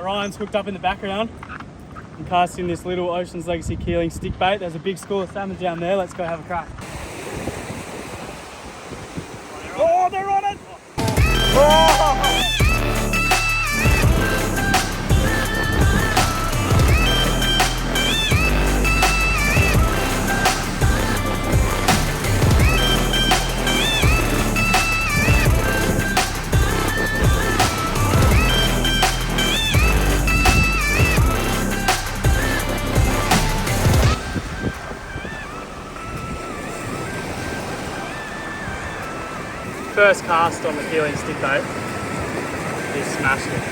Ryan's hooked up in the background and casting this little Ocean's Legacy Keeling stick bait. There's a big school of salmon down there. Let's go have a crack. Oh, they're on it! Oh! First cast on the Keeling stick bait. He smashed it.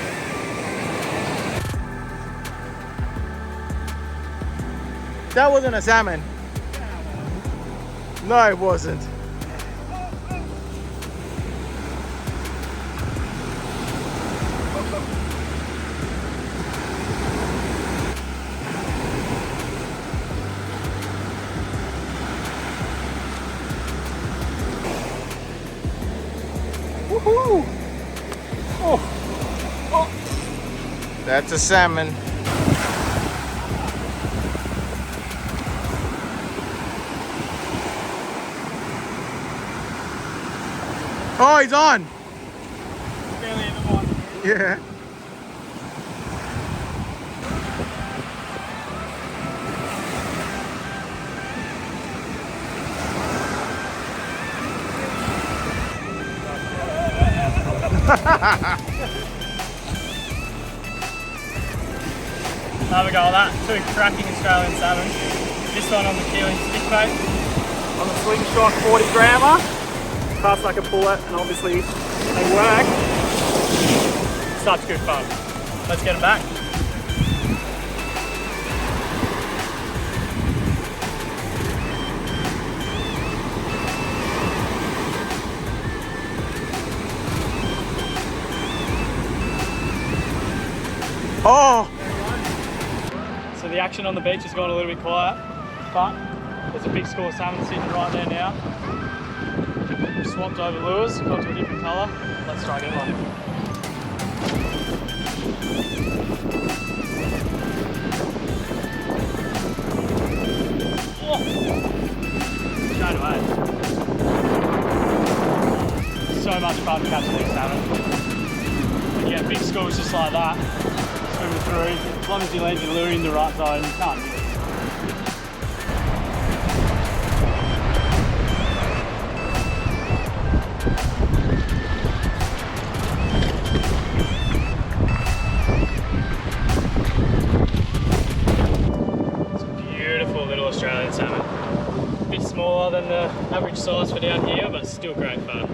That wasn't a salmon. No, it wasn't. Woohoo! Oh. Oh. That's a salmon. Oh, he's on! Barely even one. Yeah. Have a go at that. Two cracking Australian salmon. This one on the Keeling stick bait. On the Sling Shot 40 grammer. Cast like a pullet and obviously they work. Such good fun. Let's get them back. Oh! So the action on the beach has gone a little bit quiet, but there's a big school of salmon sitting right there now. We've swapped over lures, got to a different colour. Let's try again one. Oh! Straight away. So much fun catching these salmon. And yeah, big schools just like that. Swimming through. As long as you land your lure in the right zone, you can't miss. It's a beautiful little Australian salmon. A bit smaller than the average size for down here, but still great fun.